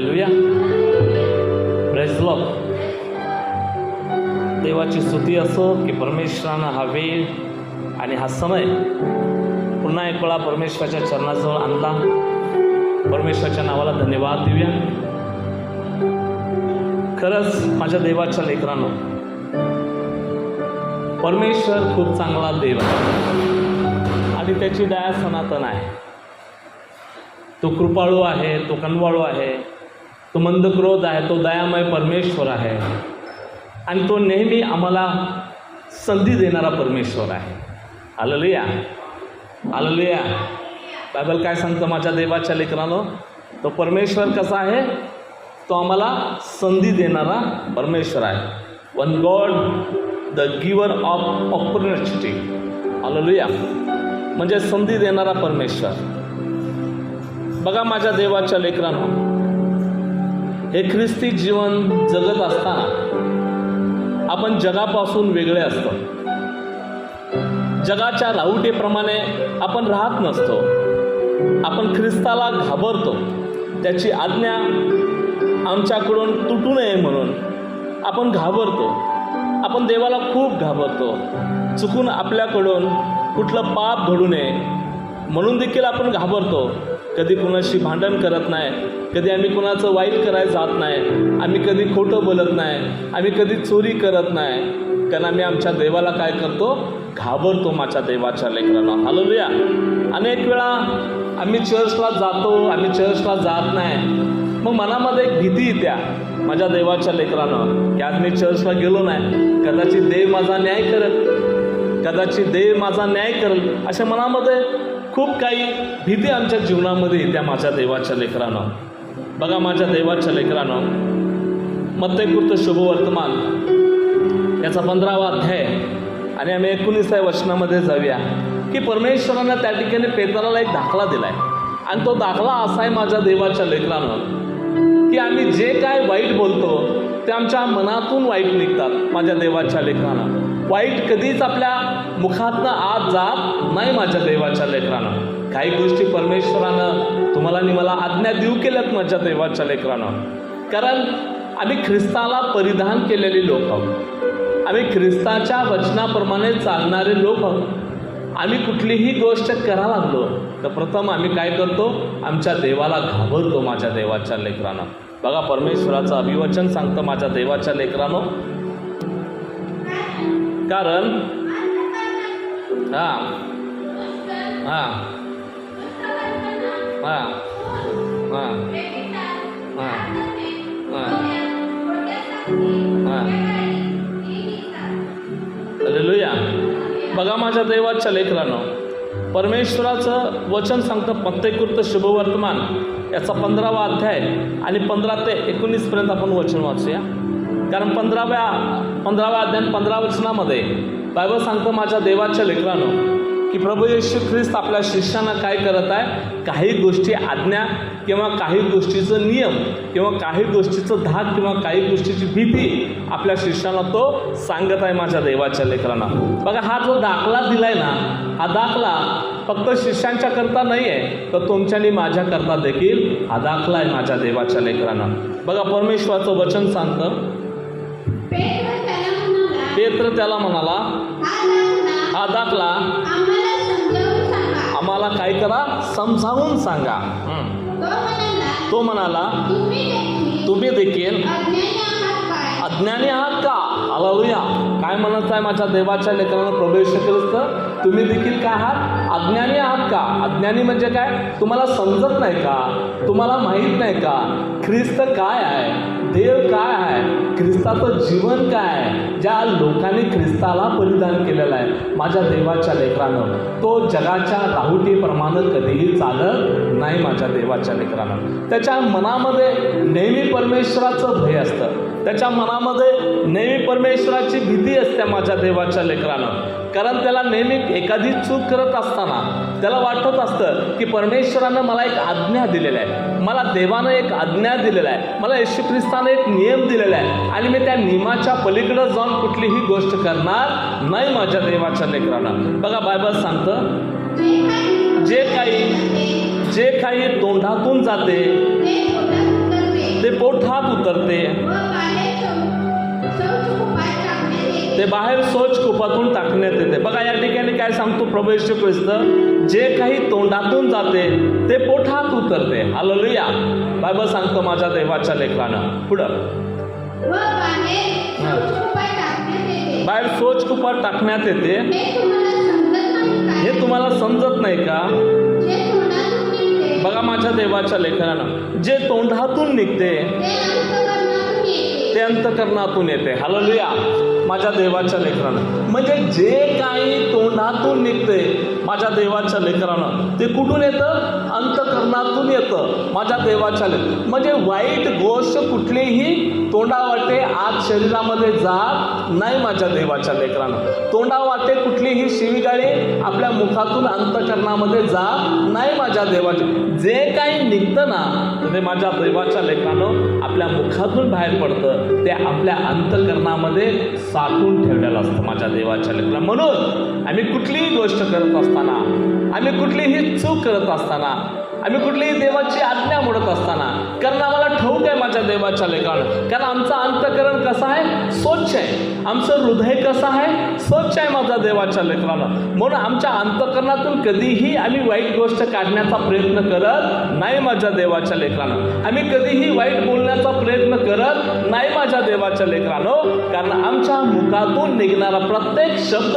Hallelujah, praise Lord. देवाची स्तुती असो की परमेश्वरानं हा वेळ आणि हा समय पुन्हा एक वेळा परमेश्वराच्या चरणाजवळ आणला. परमेश्वराच्या नावाला धन्यवाद देऊया. खरंच माझ्या देवाच्या लेकरांनो, परमेश्वर खूप चांगला देव आहे आणि त्याची दया सनातन आहे. तो कृपाळू आहे, तो कनवाळू आहे, तो मंदक्रोध आहे, तो दयामय परमेश्वर आहे आणि तो नेहमी आम्हाला संधी देणारा परमेश्वर आहे. Hallelujah, hallelujah. बायबल काय सांगतं माझ्या देवाच्या लेकरांनो? तो परमेश्वर कसा आहे? तो आम्हाला संधी देणारा परमेश्वर आहे. वन गॉड द गिवर ऑफ ऑपॉर्च्युनिटी. हालेलुया, म्हणजे संधी देणारा परमेश्वर. बघा माझ्या देवाच्या लेकरांनो, हे ख्रिस्ती जीवन जगत असताना आपण जगापासून वेगळे असतो. जगाच्या राहुटीप्रमाणे आपण राहत नसतो. आपण ख्रिस्ताला घाबरतो. त्याची आज्ञा आमच्याकडून तुटू नये म्हणून आपण घाबरतो. आपण देवाला खूप घाबरतो. चुकून आपल्याकडून कुठलं पाप घडू नये म्हणून देखील आपण घाबरतो. कधी कुणाशी भांडण करत नाही, कधी आम्ही कुणाचं वाईट करायला जात नाही, आम्ही कधी खोटं बोलत नाही, आम्ही कधी चोरी करत नाही, कारण आम्ही आमच्या देवाला काय करतो? घाबरतो. माझ्या देवाच्या लेकरांना हालेलुया. अनेक वेळा आम्ही चर्चला जातो, आम्ही चर्चला जात नाही, मग मनामध्ये एक भीती येत्या माझ्या देवाच्या लेकरांना की आज मी चर्चला गेलो नाही, कदाचित देव माझा न्याय करेल, कदाचित देव माझा न्याय करेल. अशा मनामध्ये खूप काही भीती आमच्या जीवनामध्ये येत्या माझ्या देवाच्या लेकरांना. बघा माझ्या देवाच्या लेकरांना, मत्तई शुभवर्तमान याचा 15वा अध्याय आणि आम्ही 19व्या वचनामध्ये जाऊया की परमेश्वरानं त्या ठिकाणी पेत्राला एक दाखला दिला आहे आणि तो दाखला असा आहे माझ्या देवाच्या लेकरांना की आम्ही जे काय वाईट बोलतो ते आमच्या मनातून वाईट निघतात. माझ्या देवाच्या लेकरांना वाईट कधीच आपल्या मुखातनं आत जात नाही. माझ्या देवाच्या लेकरांना काही गोष्टी परमेश्वरानं तुम्हाला आणि मला आज्ञा देऊ केल्यात माझ्या देवाच्या लेकरांना, कारण आम्ही ख्रिस्ताला परिधान केलेले लोक आहोत. आम्ही ख्रिस्ताच्या वचनाप्रमाणे चालणारे लोक आहोत. आम्ही कुठलीही गोष्ट करायला लागलो तर प्रथम आम्ही काय करतो? आमच्या देवाला घाबरतो. माझ्या देवाच्या लेकरांना बघा परमेश्वराचं अभिवचन सांगतं माझ्या देवाच्या लेकरांनो, कारण हां हां हां हां हां हां हालेलुया. बघा माझ्या देवाच्या लेकरांनो, परमेश्वराचं वचन सांगतं मत्तई शुभवर्तमान याचा 15वा अध्याय आणि 15 ते 19 पर्यंत आपण वचन वाचूया. कारण 15व्या अध्याय 15 वचनामध्ये बायबल सांगतं माझ्या देवाच्या लेकरांनो की प्रभू येशू ख्रिस्त आपल्या शिष्यांना काय करत आहे? काही गोष्टी आज्ञा किंवा काही गोष्टीचं नियम किंवा काही गोष्टीचं धाक किंवा काही गोष्टीची भीती आपल्या शिष्यांना तो सांगत आहे. माझ्या देवाच्या लेकरांना बघा, हा जो दाखला दिलाय ना, हा दाखला फक्त शिष्यांच्या करता नाही आहे, तर तुमच्या आणि माझ्या करता देखील हा दाखला आहे. माझ्या देवाच्या लेकरांना बघा परमेश्वराचं वचन सांगतं, पेत्र त्याला म्हणाला, हा दाखला आम्हाला काय करा? समजावून सांगा. तो म्हणाला, तुम्ही देखील अज्ञानी आहात का? हालेलुया. काय म्हणत आहे माझ्या देवाच्या लेकरांना प्रभू येशू ख्रिस्त? तुम्ही देखील काय आहात? अज्ञानी आहात का? अज्ञानी म्हणजे काय? तुम्हाला समजत नाही का? तुम्हाला माहीत नाही का ख्रिस्त काय आहे, देव काय आहे, ख्रिस्ताचं जीवन काय आहे? ज्या लोकांनी ख्रिस्ताला परिधान केलेलं आहे माझ्या देवाच्या लेकरानं, तो जगाच्या राहुटीप्रमाणे कधीही चालत नाही. माझ्या देवाच्या लेकरानं त्याच्या मनामध्ये नेहमी परमेश्वराचं भय असतं. त्याच्या मनामध्ये नेहमी परमेश्वराची भीती असते. माझ्या देवाच्या लेकरानं, कारण त्याला नेहमी एखादी चूक करत असताना त्याला वाटत असतं की परमेश्वरानं मला एक आज्ञा दिलेला आहे, मला देवानं एक आज्ञा दिलेला आहे, मला येशू ख्रिस्तानं एक नियम दिलेला आहे आणि मी त्या नियमाच्या पलीकडे जाऊन कुठलीही गोष्ट करणार नाही. माझ्या देवाच्या लेकरानं बघा बायबल सांगतं जे काही तोंडातून जाते ते पोटात उतरते, ते बाहेर शौचकूपातून टाकण्यात येते. बघा या ठिकाणी काय सांगतो प्रभू येशू ख्रिस्त, जे काही तोंडातून जाते ते पोटात उतरते. हालेलुया. बायबल सांगतो माझ्या देवाच्या लेकरानं. पुढं बाहेर शौचकूपात टाकण्यात येते. हे तुम्हाला समजत नाही का? बघा माझ्या देवाच्या लेकरानं, जे तोंडातून निघते ते अंतःकरणातून येते. हालेलुया. माझ्या देवाच्या लेकरानं, म्हणजे जे काही तोंडातून निघते माझ्या देवाच्या लेकरानं ते कुठून येतं? अंतःकरणातून येतं माझ्या देवाच्या म्हणजे वाईट गोष्ट कुठलीही तोंडावाटे आत शरीरामध्ये जात नाही माझ्या देवाच्या लेकरानं. तोंडावाटे कुठलीही शिवीगाळी आपल्या मुखातून अंतःकरणामध्ये जात नाही माझ्या देवाच्या. जे काही निघतं ना ते माझ्या देवाच्या लेकरानं आपल्या मुखातून बाहेर पडतं, ते आपल्या अंतःकरणामध्ये साठवून ठेवलेलं असतं माझ्या देवाच्या लेकरा. म्हणून आम्ही कुठलीही गोष्ट करत असताना, आम्ही कुठलीही चूक करत असताना, आम्ही कुठलीही देवाची आज्ञा मोडत असताना, कारण आम्हाला ठाऊक आहे माझ्या देवाच्या लेकरानं, कारण आमचं अंतःकरण कसं आहे? स्वच्छ आहे. आमचं हृदय कसं आहे? स्वच्छ आहे माझ्या देवाच्या लेकरानं. म्हणून आमच्या अंतःकरणातून कधीही आम्ही वाईट गोष्ट काढण्याचा प्रयत्न करत नाही माझ्या देवाच्या लेकरानं. आम्ही कधीही वाईट बोलण्याचा प्रयत्न करत नाही माझ्या देवाच्या लेकरानं, कारण आमच्या मुखातून निघणारा प्रत्येक शब्द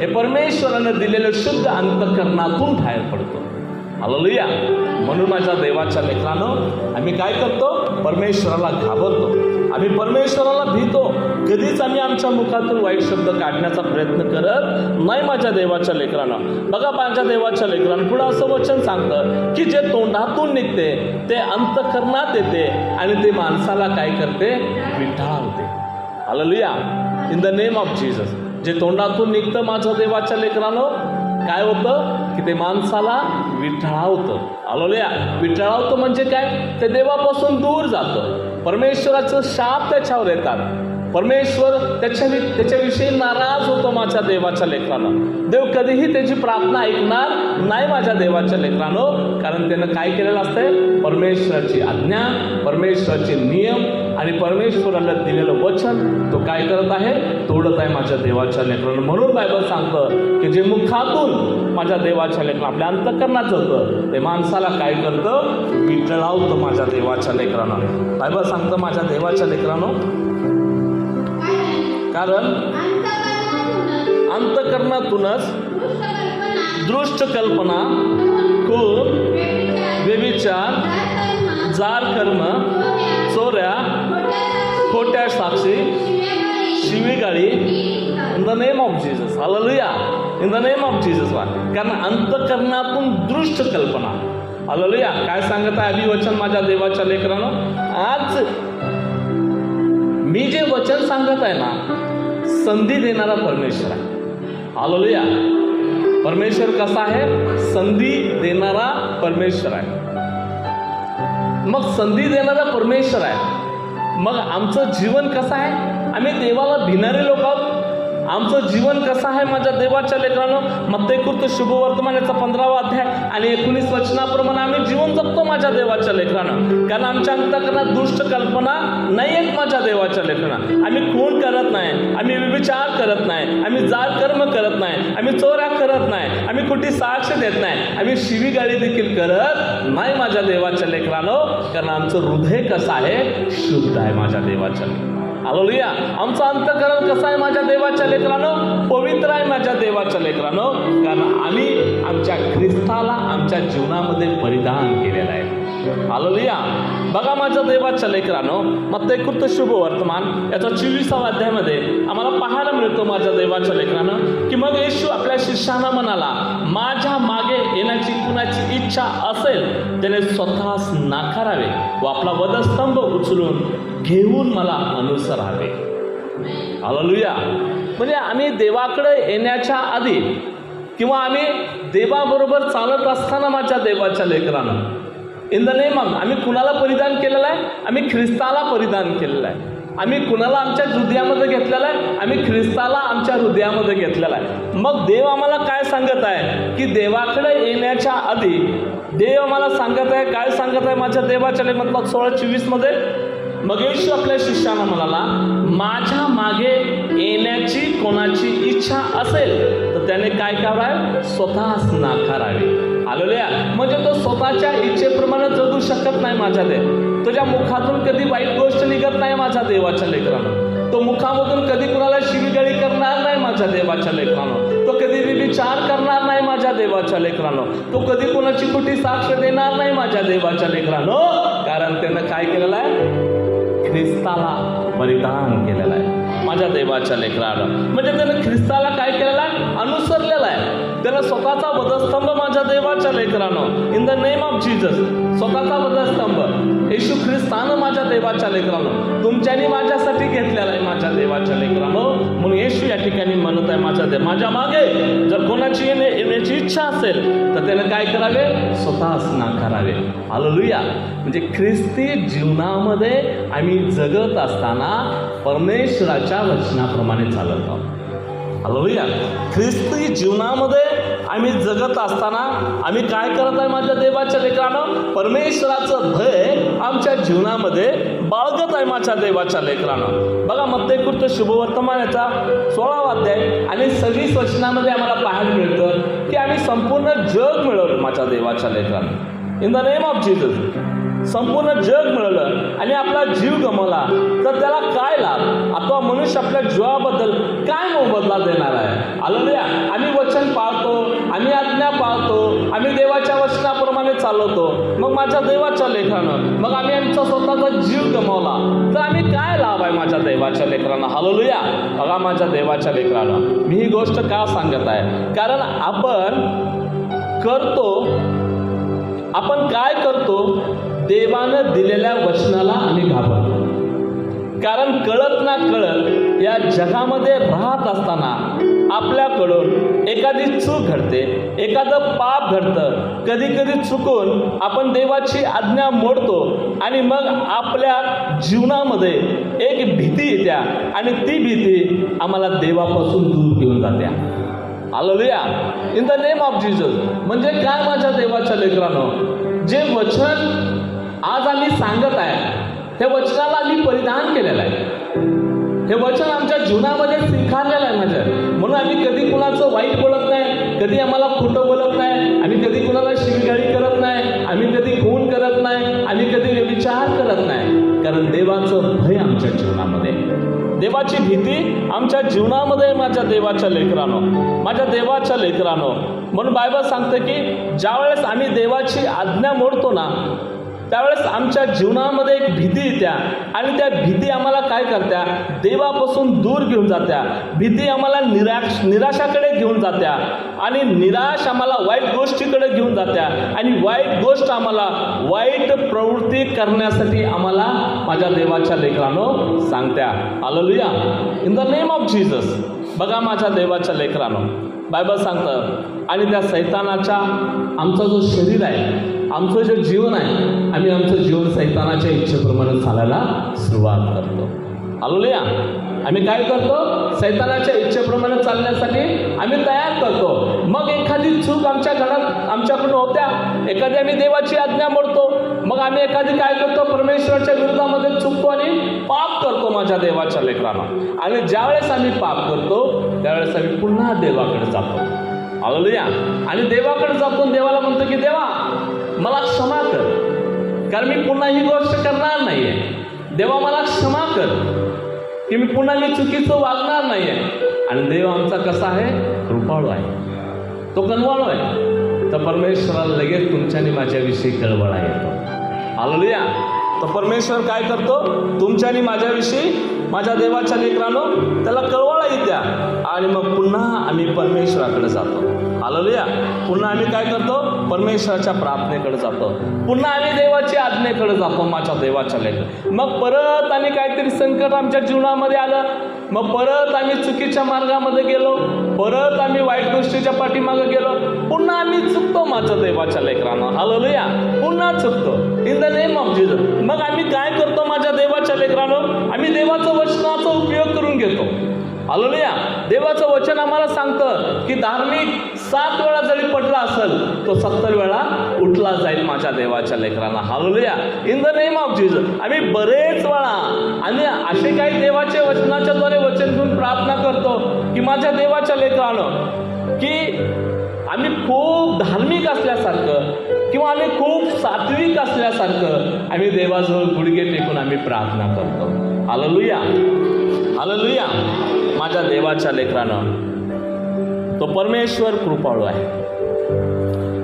हे परमेश्वरानं दिलेलं शुद्ध अंतःकरणातून बाहेर पडतो. हालेलुया. म्हणून माझ्या देवाच्या लेकरानं आम्ही काय करतो? परमेश्वराला घाबरतो, आम्ही परमेश्वराला भीतो. कधीच आम्ही आमच्या मुखातून वाईट शब्द काढण्याचा प्रयत्न करत नाही माझ्या देवाच्या लेकरानं. बघा माझ्या देवाच्या लेकरानं पुढं असं वचन सांगतं की जे तोंडातून निघते ते अंतःकरणात येते आणि ते माणसाला काय करते? विटाळते. Hallelujah. In the name of Jesus. जे तोंडातून निघतं माझ्या देवाच्या लेकरानं काय होतं की ते माणसाला विटाळवतं. हालेलुया. विटाळवतं म्हणजे काय? ते देवापासून दूर जातं. परमेश्वराचं शाप त्याच्यावर येतात. परमेश्वर त्याच्याविषयी नाराज होतो माझ्या देवाच्या लेकरानं. देव कधीही त्याची प्रार्थना ऐकणार नाही माझ्या देवाच्या लेकरानं, कारण त्यानं काय केलेलं असतंय? परमेश्वराची आज्ञा, परमेश्वराचे नियम आणि परमेश्वराला दिलेलं वचन तो काय करत आहे? तोडत आहे माझ्या देवाच्या लेकरानं. म्हणून बायबल सांगतं की जे मुखातून माझ्या देवाच्या लेकरानं आपल्या अंतःकरणात होतं ते माणसाला काय करतं? विटळावतं माझ्या देवाच्या लेकरानं. बायबल सांगतं माझ्या देवाच्या लेकरानं, कारण अंतःकरणातूनच दृष्ट कल्पना, खून, व्यभिचार, जार कर्म, चोऱ्या, खोट्या साक्षी, शिवीगाळी, in the name of Jesus. Hallelujah. In the name of Jesus. कारण अंतःकरणातून दृष्ट कल्पना. हालेलुया. काय सांगत आहे अभिवचन माझ्या देवाच्या लेकरानं? आज मी जे वचन सांगत आहे ना, संधी देणारा परमेश्वर आहे. हालेलुया. परमेश्वर कसा आहे? संधी देणारा परमेश्वर आहे. मग संधी देणारा परमेश्वर आहे, मग आमचं जीवन कसं आहे? आम्ही देवाला भिणारे लोक आहोत. आमचं जीवन कसं आहे माझ्या देवाच्या लेकरानं? मत्तेकृत शुभवर्तमान याचा 15वा अध्याय आणि 19 वचनाप्रमाणे आम्ही जीवन जगतो माझ्या देवाच्या लेकरानं. कारण आमच्या अंतःकरणात दुष्ट कल्पना नाही आहेत माझ्या देवाच्या लेकरानं. आम्ही खून करत नाही, आम्ही व्यभिचार करत नाही, आम्ही जार कर्म करत नाही, आम्ही चोऱ्या करत नाही, आम्ही कुठे साक्ष देत नाही, आम्ही शिवीगाळी देखील करत नाही माझ्या देवाच्या लेकरानं. कारण आमचं हृदय कसं आहे? शुद्ध आहे माझ्या देवाच्या लेकरानं. हालेलुया. आमचं अंतःकरण कसं आहे माझ्या देवाच्या लेकरानं? पवित्र आहे माझ्या देवाच्या लेकरानं. कारण आम्ही आमच्या ख्रिस्ताला आमच्या जीवनामध्ये परिधान केलेलं आहे. हालेलुया. बघा माझ्या देवाच्या लेकरानं मत्तेकृत शुभवर्तमान याचा 24वा अध्यायामध्ये आम्हाला पाहायला मिळतो माझ्या देवाच्या लेकरानं की मग येशू आपल्या शिष्यांना म्हणाला, माझ्या मागे येण्याची कुणाची इच्छा असेल त्याने स्वतःच नाकारावे व आपला वधस्तंभ उचलून घेऊन मला अनुसरावे. हालेलुया. म्हणजे आम्ही देवाकडे येण्याच्या आधी किंवा आम्ही देवाबरोबर चालत असताना माझ्या देवाच्या लेकरानं इन द नेम ऑफ आम्ही कुणाला परिधान केलेलं आहे? आम्ही ख्रिस्ताला परिधान केलेलं आहे. आम्ही कुणाला आमच्या हृदयामध्ये घेतलेलं आहे? आम्ही ख्रिस्ताला आमच्या हृदयामध्ये घेतलेला आहे. मग देव आम्हाला काय सांगत आहे की देवाकडे येण्याच्या आधी देव आम्हाला सांगत आहे, काय सांगत आहे माझ्या देवाच्या लेखनात 16:24 मग येशू आपल्या शिष्याला म्हणाला, माझ्या मागे येण्याची कोणाची इच्छा असेल तर त्याने काय करावे? स्वतःच नाकारावे. हालेलुया. म्हणजे तो स्वतःच्या इच्छेप्रमाणे जगू शकत नाही माझ्या देव. तुझ्या मुखातून कधी वाईट गोष्ट निघत नाही माझ्या देवाच्या लेकरानं. तो मुखामधून कधी कुणाला शिवीगाळी करणार नाही माझ्या देवाच्या लेकरानं. तो कधी विचार करणार नाही माझ्या देवाच्या लेकरानं. तो कधी कोणाची खोटी साक्ष देणार नाही माझ्या देवाच्या लेकरानं. कारण त्यानं काय केलेलं आहे? ख्रिस्ताला परिधान केलेलं आहे माझ्या देवाच्या लेकरानं. म्हणजे त्यानं ख्रिस्ताला काय केलेलं आहे? अनुसरलेलं आहे. त्यानं स्वतःचा वधस्तंभ माझ्या देवाच्या लेकरानं, in the name of Jesus, स्वतःचा वधस्तंभ येशू ख्रिस्तानं माझ्या देवाच्या लेकरानं तुमच्यानी माझ्यासाठी घेतलेला आहे माझ्या देवाच्या लेकरानं. म्हणून येशू या ठिकाणी म्हणत आहे, माझ्या मागे जर कोणाची येण्याची इच्छा असेल तर त्यानं काय करावे? स्वतःच नाकारावे. हालेलुया. म्हणजे ख्रिस्ती जीवनामध्ये आम्ही जगत असताना परमेश्वराच्या वचनाप्रमाणे चालत आहोत. हालेलुया. ख्रिस्ती जीवनामध्ये आम्ही जगत असताना आम्ही काय करत आहे माझ्या देवाच्या लेकरानं? परमेश्वराचं भय आमच्या जीवनामध्ये बाळगत आहे माझ्या देवाच्या लेकरानं. बघा मत्तेकृत शुभवर्तमानाचा 16वा अध्याय आणि 26 वचनामध्ये आम्हाला पाहायला मिळतं की आम्ही संपूर्ण जग मिळवलं माझ्या देवाच्या लेकरानं. In the name of Jesus. संपूर्ण जग मिळवलं आणि आपला जीव गमावला तर त्याला काय लाभ? अथवा मनुष्य आपल्या जीवाबद्दल काय मोबदला देणार आहे? हालेलुया. आम्ही वचन पाळतो, आम्ही आज्ञा पाळतो, आम्ही देवाच्या वचनाप्रमाणे चालवतो. मग माझ्या देवाच्या लेकरानं, मग आम्ही आमचा स्वतःचा जीव गमावला तर आम्ही काय लाभ आहे माझ्या देवाच्या लेकरांना? हालेलुया. बघा माझ्या देवाच्या लेकरानं, मी ही गोष्ट का सांगत आहे? कारण आपण काय करतो? देवानं दिलेल्या वचनाला आम्ही घाबरतो. कारण कळत ना कळत या जगामध्ये राहत असताना आपल्याकडून एखादी चूक घडते, एखादं पाप घडतं. कधी कधी चुकून आपण देवाची आज्ञा मोडतो आणि मग आपल्या जीवनामध्ये एक भीती येत्या आणि ती भीती आम्हाला देवापासून दूर घेऊन जात्या. Hallelujah. In the name of Jesus. म्हणजे काय माझ्या देवाच्या लेकरानं? जे वचन आज आम्ही सांगत आहे त्या वचनाला आम्ही परिधान केलेलं आहे. हे वचन आमच्या जीवनामध्ये स्वीकारलेलं आहे माझ्या. म्हणून आम्ही कधी कुणाचं वाईट बोलत नाही, कधी आम्हाला खोटं बोलत नाही, आम्ही कधी कुणाला शिवीगाळी करत नाही, आम्ही कधी खून करत नाही, आम्ही कधी विचार करत नाही. कारण देवाचं भय आमच्या जीवनामध्ये, देवाची भीती आमच्या जीवनामध्ये माझ्या देवाच्या लेकरानं, माझ्या देवाच्या लेकरानं. म्हणून बायबल सांगते की ज्यावेळेस आम्ही देवाची आज्ञा मोडतो ना त्यावेळेस आमच्या जीवनामध्ये एक भीती येत्या आणि त्या भीती आम्हाला काय करत्या? देवापासून दूर घेऊन जात्या. भीती आम्हाला निराशाकडे घेऊन जात्या आणि निराश आम्हाला वाईट गोष्टीकडे घेऊन जात्या आणि वाईट गोष्ट आम्हाला वाईट प्रवृत्ती करण्यासाठी आम्हाला माझ्या देवाच्या लेकरानं सांगत्या. Hallelujah. In the name of Jesus. बघा माझ्या देवाच्या लेकरानं, बायबल सांगतं आणि त्या सैतानाच्या आमचा जो शरीर आहे, आमचं जे जीवन आहे, आम्ही आमचं जीवन सैतानाच्या इच्छेप्रमाणे चालायला सुरुवात करतो. हालेलुया. आम्ही काय करतो? सैतानाच्या इच्छेप्रमाणे चालण्यासाठी आम्ही तयार करतो. मग एखादी चूक आमच्या घरात आमच्याकडून होत्या, एखादी आम्ही देवाची आज्ञा मोडतो, मग आम्ही एखादी काय करतो? परमेश्वराच्या विरोधामध्ये चुकतो आणि पाप करतो माझ्या देवाच्या लेकरांना. आणि ज्यावेळेस आम्ही पाप करतो त्यावेळेस आम्ही पुन्हा देवाकडे जातो. हालेलुया. आणि देवाकडे जातो, देवाला म्हणतो की देवा मला क्षमा कर, कारण मी पुन्हा ही गोष्ट करणार नाहीये. देवा मला क्षमा कर की मी पुन्हा चुकीचं वागणार नाहीये. आणि देव आमचा कसा आहे? कृपाळू आहे, तो कनवाळू आहे. तर परमेश्वराला लगेच तुमच्यानी माझ्याविषयी कळवळा येतो. हालेलुया. तर परमेश्वर काय करतो? तुमच्यानी माझ्याविषयी, माझ्या देवाच्या लेकरानं त्याला कळवळा येत्या आणि मग पुन्हा आम्ही परमेश्वराकडे जातो. हालेलुया. पुन्हा आम्ही काय करतो? परमेश्वराच्या प्रार्थनेकडे जातो. पुन्हा आम्ही देवाची आज्ञेकडे जातो माझ्या देवाच्या लेकर. मग परत आणि काहीतरी संकट आमच्या जीवनामध्ये आलं, मग परत आम्ही चुकीच्या मार्गामध्ये गेलो, परत आम्ही वाईट गोष्टीच्या पाठीमागे गेलो, पुन्हा आम्ही चुकतो माझ्या देवाच्या लेकरानं. हालेलुया. पुन्हा चुकतो in the name of Jesus. मग आम्ही काय करतो माझ्या देवाच्या लेकरानं? आम्ही देवाचं वचनाचा उपयोग करून घेतो. हालेलुया. देवाचं वचन आम्हाला सांगतं की धार्मिक 7 वेळा जरी पडला असेल तो 70 वेळा उठला जाईल माझ्या देवाच्या लेकरांना. Hallelujah. In the name of Jesus. आम्ही बरेच वेळा आणि असे काही देवाच्या वचनाच्या द्वारे वचन घेऊन प्रार्थना करतो की माझ्या देवाच्या लेकरानं की आम्ही खूप धार्मिक असल्यासारखं किंवा आम्ही खूप सात्विक असल्यासारखं आम्ही देवाजवळ गुडघे टेकून आम्ही प्रार्थना करतो. हालेलुया. हालेलुया. माझ्या देवाच्या लेकरानं तो परमेश्वर कृपाळू आहे.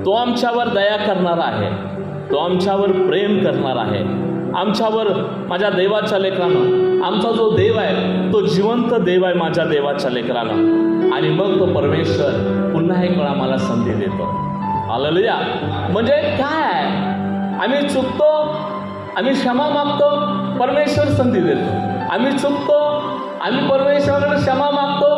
तो आमच्यावर दया करणारा आहे. तो आमच्यावर प्रेम करणारा आहे. आमच्यावर माझ्या देवाच्या लेकरानं आमचा जो देव आहे तो जिवंत देव आहे माझ्या देवाच्या लेकरानं. आणि मग तो परमेश्वर पुन्हा एक वेळा मला संधी देतो. हालेलुया. म्हणजे काय, आम्ही चुकतो, आम्ही क्षमा मागतो, परमेश्वर संधी देतो. आम्ही चुकतो, आम्ही परमेश्वराकडे क्षमा मागतो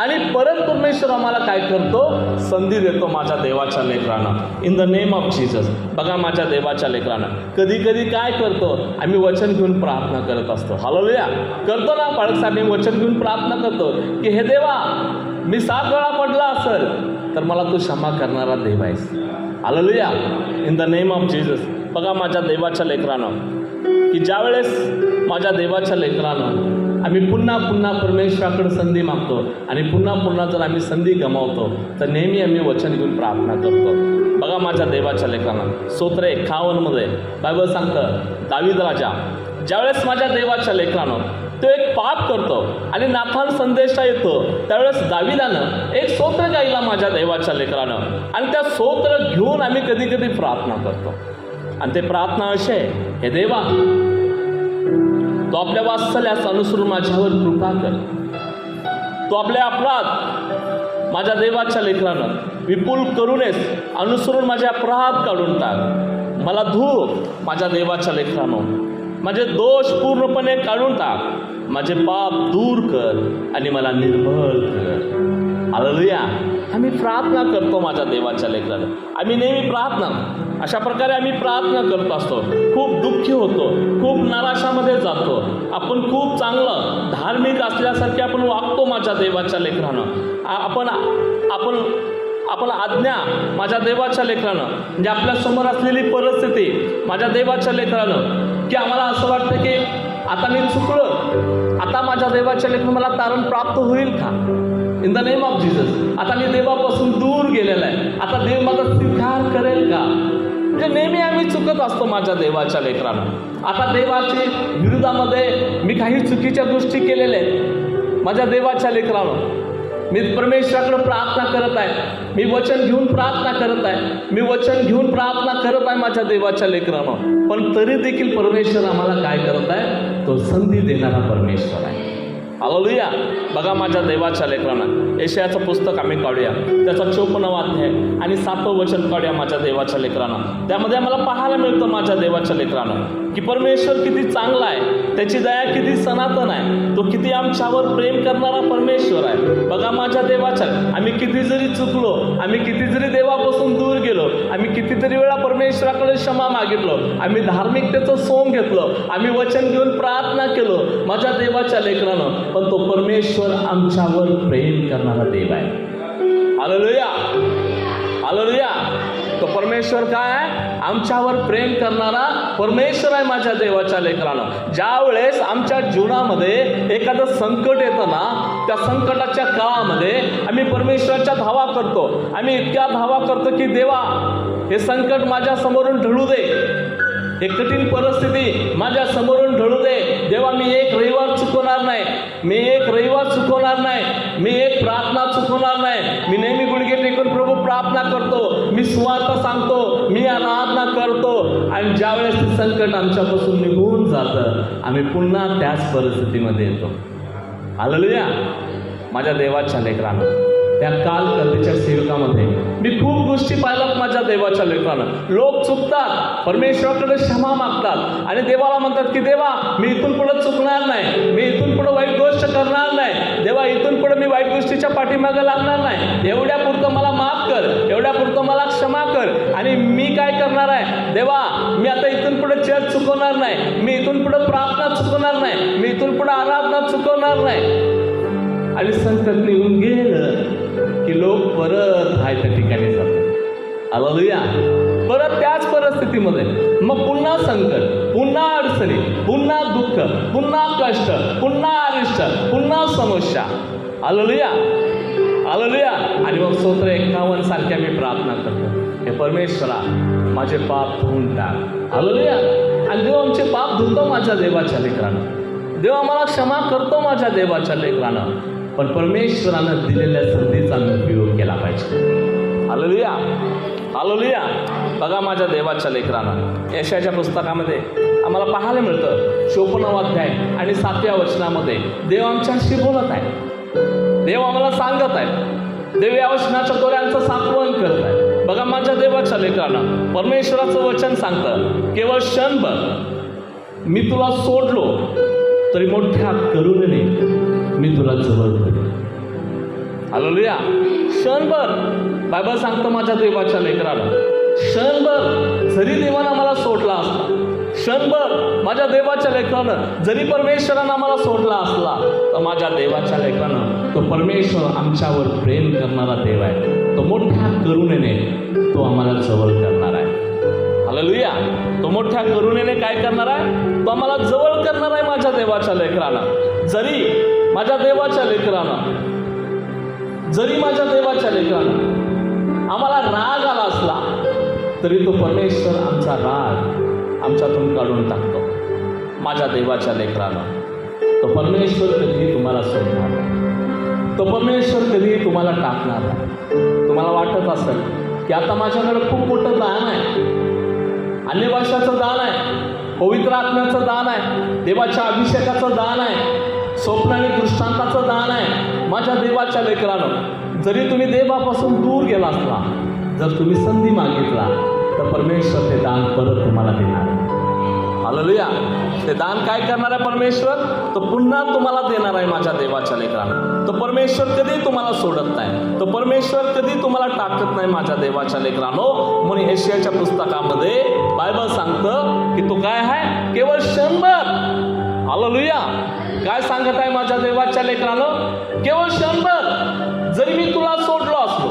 आणि परत परमेश्वर आम्हाला काय करतो, संधी देतो माझ्या देवाच्या लेकरांना. In the name of Jesus. बघा माझ्या देवाच्या लेकरांना कधी कधी काय करतो, आम्ही वचन घेऊन प्रार्थना करत असतो. हालेलुया. करतो ना बाळकसाहेब, मी वचन घेऊन प्रार्थना करतो की हे देवा, मी 7 वेळा पडला असेल तर मला तू क्षमा करणारा देव आहेस. Hallelujah. In the name of Jesus. बघा माझ्या देवाच्या लेकरानं की ज्या वेळेस माझ्या देवाच्या लेकरानं आम्ही पुन्हा पुन्हा परमेश्वराकडे संधी मागतो आणि पुन्हा पुन्हा जर आम्ही संधी गमावतो तर नेहमी आम्ही वचन घेऊन प्रार्थना करतो. बघा माझ्या देवाच्या लेकरांना स्तोत्र 51 मध्ये बायबल सांगतं, दावीद राजा ज्यावेळेस माझ्या देवाच्या लेकरानं तो एक पाप करतो आणि नाथान संदेशा येतो त्यावेळेस दावीदानं एक स्तोत्र गायला माझ्या देवाच्या लेकरानं आणि त्या स्तोत्र घेऊन आम्ही कधी कधी प्रार्थना करतो. आणि ते प्रार्थना असे, हे देवा, तो आपल्या वात्सल्यास अनुसरून माझ्यावर कृपा कर. तो आपले अपराध माझ्या देवाच्या लेकरानं विपुल करूनच अनुसरून माझे अपराध काढून टाक. मला धू माझ्या देवाच्या लेकरानं, माझे दोष पूर्णपणे काढून टाक, माझे पाप दूर कर आणि मला निर्भर कर. हालेलुया. आम्ही प्रार्थना करतो माझ्या देवाच्या लेकरानं. आम्ही नेहमी प्रार्थना अशा प्रकारे आम्ही प्रार्थना करत असतो. खूप दुःखी होतो, खूप निराशामध्ये जातो. आपण खूप चांगलं धार्मिक असल्यासारखे आपण वागतो माझ्या देवाच्या लेकरानं. आपण आज्ञा माझ्या देवाच्या लेकरानं, म्हणजे आपल्या समोर असलेली परिस्थिती माझ्या देवाच्या लेकरानं की आम्हाला असं वाटतं की आता मी चुकलो, आता माझ्या देवाच्या लेकरानं मला तारण प्राप्त होईल का. In the name of Jesus. आता मी देवापासून दूर गेलेला आहे, आता देव माझा स्वीकार करेल का. म्हणजे नेहमी आम्ही चुकत असतो माझ्या देवाच्या लेकरानं. आता देवाच्या विरोधामध्ये मी काही चुकीच्या गोष्टी केलेल्या आहेत माझ्या देवाच्या लेकरानं. मी परमेश्वराकडे प्रार्थना करत आहे, मी वचन घेऊन प्रार्थना करत आहे, मी वचन घेऊन प्रार्थना करत आहे माझ्या देवाच्या लेकरानं. पण तरी देखील परमेश्वर आम्हाला काय करत आहे, तो संधी देणारा परमेश्वर आहे. हालेलुया. बघा माझ्या देवाच्या लेकरांना यशायाचं पुस्तक आम्ही काढूया, त्याचा 54वा अध्याय आणि 7वं वचन काढूया माझ्या देवाच्या लेकरांना. त्यामध्ये आम्हाला पाहायला मिळतं माझ्या देवाच्या लेकरांना की परमेश्वर किती चांगला आहे, त्याची दया किती सनातन आहे, तो किती आमच्यावर प्रेम करणारा परमेश्वर आहे. बघा माझ्या देवाच्या, आम्ही किती जरी चुकलो, आम्ही किती जरी देवापासून दूर गेलो, आम्ही कितीतरी वेळा परमेश्वराकडे क्षमा मागितलो, आम्ही धार्मिकतेचं सोंग घेतलं, आम्ही वचन घेऊन प्रार्थना केलो माझ्या देवाच्या लेकरानं, पण तो परमेश्वर आमच्यावर प्रेम करणारा देव आहे. हालेलुया. हालेलुया. तो परमेश्वर काय आहे, आमच्यावर प्रेम करणारा परमेश्वर आहे माझ्या देवाच्या लेकरानं. ज्या वेळेस आमच्या जीवनामध्ये एखादं संकट येतं ना, त्या संकटाच्या काळामध्ये आम्ही परमेश्वराच्या धावा करतो. आम्ही इतक्या धावा करतो की देवा, हे संकट माझ्या समोरून ढळू दे, एक कठीण परिस्थिती माझ्या समोरून ढळू दे. देवा, मी एक रविवार चुकवणार नाही, मी एक रविवार चुकवणार नाही, मी एक प्रार्थना चुकवणार नाही. मी नेहमी गुडघे टेकून प्रभू प्रार्थना करतो, मी सुवार्ता सांगतो, मी आराधना करतो. आणि ज्यावेळेस ते संकट आमच्यापासून निघून जातं, आम्ही पुन्हा त्याच परिस्थितीमध्ये येतो. हालेलुया. माझ्या देवाच्या लेकरांना त्या कालकर्तेच्या सेवकामध्ये मी खूप गोष्टी पाहिल्यात माझ्या देवाच्या लेकरानं. लोक चुकतात, परमेश्वराकडे क्षमा मागतात आणि देवाला म्हणतात की देवा, मी इथून पुढे चुकणार नाही, मी इथून पुढे वाईट गोष्ट करणार नाही, देवा इथून पुढे मी वाईट गोष्टीच्या पाठीमागे लागणार नाही, एवढ्या पुरतं मला माफ कर, एवढ्या पुरतं मला क्षमा कर. आणि मी काय करणार आहे, देवा मी आता इथून पुढे चर्च चुकवणार नाही, मी इथून पुढे प्रार्थना चुकवणार नाही, मी इथून पुढे आराधना चुकवणार नाही. आणि संकट निघून गेलं की लोक परत त्या ठिकाणी जातात. हालेलुया. परत त्याच परिस्थितीमध्ये मग पुन्हा संकट, पुन्हा अडचणी, पुन्हा दुःख, पुन्हा कष्ट, पुन्हा अरिष्ट, पुन्हा समस्या. हालेलुया. हालेलुया. आणि मग स्तोत्र 51 सारख्या मी प्रार्थना करतो, हे परमेश्वरा माझे पाप धुवून टाक. हालेलुया. आणि देव आमचे पाप धुतो माझ्या देवाच्या लेकरानं. देव आम्हाला क्षमा करतो माझ्या देवाच्या लेकरानं. पण परमेश्वरानं दिलेल्या संधीचा उपयोग केला पाहिजे. हालेलुया. हालेलुया. बघा माझ्या देवाच्या लेकरानं यशाच्या पुस्तकामध्ये आम्हाला पाहायला मिळतं 54 अध्याय आणि 7व्या वचनामध्ये देव आमच्याशी बोलत आहे. देव आम्हाला सांगत आहे. देव या वचनाच्या दोऱ्यांचं सात्वन करत आहे. बघा माझ्या देवाच्या लेकरानं परमेश्वराचं वचन सांगतं, केवळ क्षणभर मी तुला सोडलो तरी मोठ्या करुणेने मी तुला जवळ करेन. हालेलुया. क्षणभर बायबल सांगतं माझ्या देवाच्या लेकरानं, क्षणभर जरी देवानं आम्हाला सोडला असला, क्षणभर माझ्या देवाच्या लेकरानं जरी परमेश्वरानं आम्हाला सोडला असला, तर माझ्या देवाच्या लेकरानं तो परमेश्वर आमच्यावर प्रेम करणारा देव आहे. तो मोठ्या करुणेने तो आम्हाला जवळ करणार आहे. हालेलुया. तो मोठ्या करुणेने काय करणार आहे? तो आम्हाला जवळ करणार आहे माझ्या देवाच्या लेकरानं. जरी माझ्या देवाच्या लेकरानं आम्हाला राग आला असला तरी तो परमेश्वर आमचा राग आमच्यातून काढून टाकतो. माझ्या देवाच्या लेकरानं तो परमेश्वर कधीही तुम्हाला सोडणार नाही. तो परमेश्वर कधीही तुम्हाला टाकणार नाही. तुम्हाला वाटत असेल की आता माझ्याकडे खूप मोठं दान आहे, अन्य भाषाचं दान आहे, पवित्र आत्म्याचं दान आहे, देवाच्या अभिषेकाचं दान आहे, स्वप्न आणि दृष्टांताचं दान आहे. माझ्या देवाच्या लेकरानं जरी तुम्ही देवापासून दूर गेला असला, जर तुम्ही संधी मागितला तर परमेश्वर ते दान परत तुम्हाला देणार आहे. हालेलुया. ते दान काय करणार आहे परमेश्वर? तो पुन्हा तुम्हाला देणार आहे माझ्या देवाच्या लेकरानं. तो परमेश्वर कधी तुम्हाला सोडत नाही. तो परमेश्वर कधी तुम्हाला टाकत नाही माझ्या देवाच्या लेकरानो. म्हणून यशाच्या पुस्तकामध्ये बायबल सांगतं की तो काय आहे? केवळ क्षणभर. हालेलुया. काय सांगत आहे माझ्या देवाच्या लेकरानं? केवळ क्षणभर जरी मी तुला सोडलो असलो,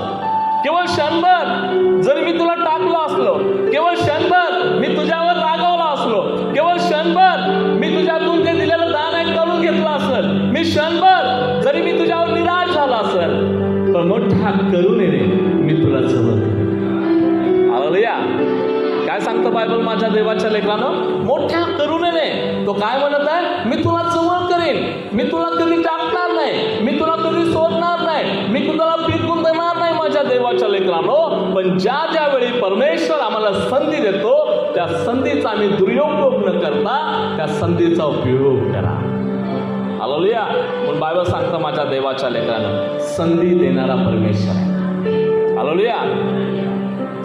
केवळ क्षणभर जरी मी तुला टाकलो असलो, केवळ क्षणभर मी तुझ्यावर रागावला असलो, केवळ क्षणभर मी तुझ्यातून जे दिलेलं दान आहे काढून घेतलं असेल, मी क्षणभर जरी मी तुझ्यावर निराश झाला असेल, तर मोठ्या करुणेने मी तुला जवळ करेन. हालेलुया. काय सांगतं बायबल माझ्या देवाच्या लेकरानं? मोठ्या करुणेने तो काय म्हणत आहे? मी तुला जवळ करेन, मी तुला कधी टाकणार नाही, मी तुला कधी सोडणार नाही, मी तुला पिकून देणार नाही माझ्या देवाच्या लेकरानो. पण ज्या ज्या वेळी परमेश्वर आम्हाला संधी देतो, त्या संधीचा आम्ही दुरुपयोग न करता त्या संधीचा उपयोग करा. हालेलुया. म्हणून बायबल सांगतं माझ्या देवाच्या लेकरानं संधी देणारा परमेश्वर आहे. हालेलुया.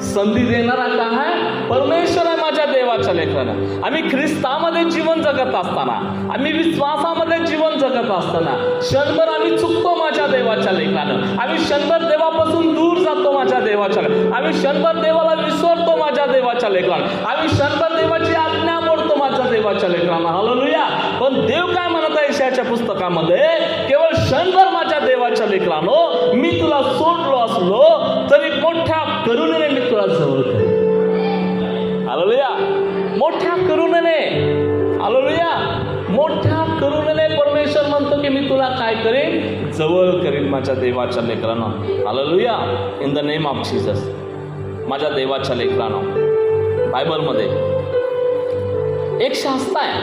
संधी देणारा काय आहे? परमेश्वर आहे माझ्या देवाच्या लेकरानं. आम्ही ख्रिस्तामध्ये जीवन जगत असताना, आम्ही विश्वासामध्ये जीवन जगत असताना क्षणभर आम्ही चुकतो माझ्या देवाच्या लेकरानं. आम्ही क्षणभर देवापासून दूर जातो माझ्या देवाच्या लेकरानं. आम्ही क्षणभर देवाला विसरतो माझ्या देवाच्या लेकरानं. आम्ही क्षणभर देवाची आज्ञा मोडतो माझ्या देवाच्या लेकरानं. हालेलुया. पण देव काय म्हणत आहे यशाच्या पुस्तकामध्ये? केवळ क्षणभर माझ्या देवाच्या लेकरानो मी तुला सोडलो असलो तरी मोठ्या करुणेने मी तुला जवळ करेन. हालेलुया. मोठ्या करुणेने. हालेलुया. मोठ्या करुणेने परमेश्वर म्हणतो की मी तुला काय करेन? जवळ करेन माझ्या देवाच्या लेकरानं. Hallelujah. In the name of Jesus. माझ्या देवाच्या लेकरानं बायबलमध्ये एक शास्ता आहे.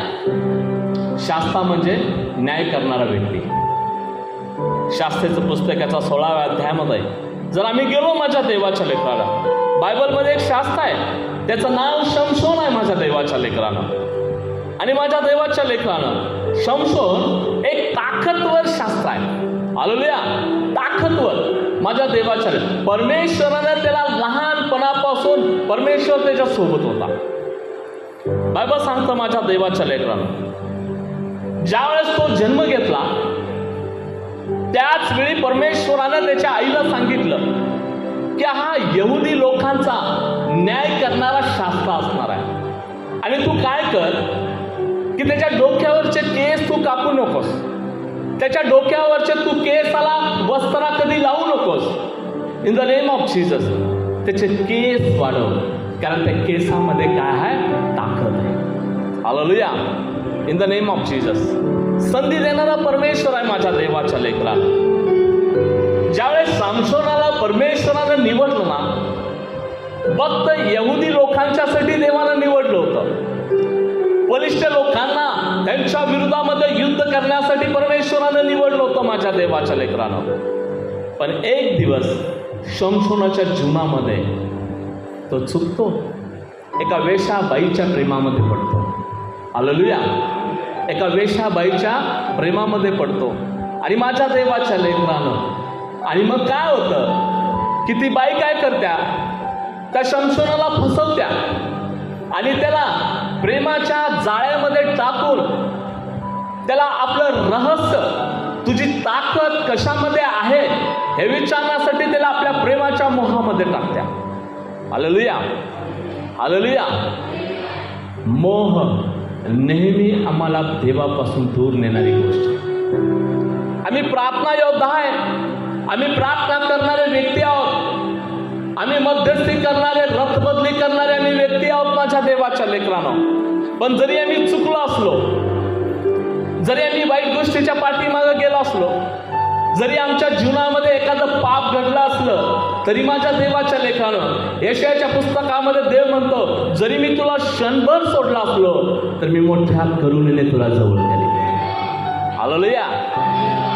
शास्ता म्हणजे न्याय करणारा व्यक्ती. शास्त्रेचं पुस्तकाच्या 16व्या अध्यायामध्ये जर आम्ही गेलो माझ्या देवाच्या लेकराला, बायबलमध्ये एक शास्त्र आहे, त्याचं नाव शमशोन आहे माझ्या देवाच्या लेकरानं. आणि माझ्या देवाच्या लेकरानं शमशोन एक ताकदवर शास्त्र आहे. हालेलुया. ताकदवर माझ्या देवाच्या परमेश्वरानं त्याला लहानपणापासून परमेश्वर त्याच्या सोबत होता. बायबल सांगतं माझ्या देवाच्या लेकरानं ज्यावेळेस तो जन्म घेतला त्याच वेळी परमेश्वरानं त्याच्या आईला सांगितलं की हा यहुदी लोकांचा न्याय करणारा शास्त्र असणार आहे आणि तू काय कर की त्याच्या डोक्यावरचे केस तू कापू नकोस. त्याच्या डोक्यावरचे तू केसाला वस्त्रा कधी लावू नकोस. In the name of Jesus त्याचे केस वाढव, कारण त्या केसामध्ये काय आहे? ताकद आहे. Hallelujah. In the name of Jesus. संधी देणारा परमेश्वर आहे माझ्या देवाच्या लेकराला. ज्यावेळेस सामसोनाला परमेश्वरानं निवडलं ना, फक्त यहुदी लोकांच्यासाठी देवानं निवडलं होतं. बलिष्ठ लोकांना त्यांच्या विरोधामध्ये युद्ध करण्यासाठी परमेश्वरानं निवडलं होतं माझ्या देवाच्या लेकरानं. पण एक दिवस शमशोनाच्या जीवनामध्ये तो चुकतो, एका वेश्याबाईच्या प्रेमामध्ये पडतो. हालेलुया. एका वेश्याबाईच्या प्रेमामध्ये पडतो. आणि माझ्या देवाच्या लेकरानं, आणि मग काय होतं की ती बाई काय करत्या? त्या शमशोनाला फसवत्या आणि त्याला प्रेमाच्या जाळ्यामध्ये टाकून त्याला आपलं रहस्य, तुझी ताकद कशामध्ये आहे हे विचारण्यासाठी त्याला आपल्या प्रेमाच्या मोहामध्ये टाकत्या. हालेलुया. हालेलुया. मोह नेहमी आम्हाला देवापासून दूर नेणारी गोष्ट. आम्ही प्रार्थना योद्धा आहे, आम्ही प्रार्थना करणारे व्यक्ती आहोत, आम्ही मध्यस्थी करणारे, रथबदली करणारे आम्ही व्यक्ती आहोत माझ्या देवाच्या लेकरांनो. पण जरी आम्ही चुकलो असलो, जरी आम्ही वाईट गोष्टीच्या पाठीमागे गेलो असलो, जरी आमच्या जीवनामध्ये एखादं पाप घडलं असलं, तरी माझ्या देवाच्या लेकरानं, यशायाच्या पुस्तकामध्ये देव म्हणतो, जरी मी तुला क्षणभर सोडला असलो तर मी मोठ्या करुणेने तुला जवळ केले. हालेलुया.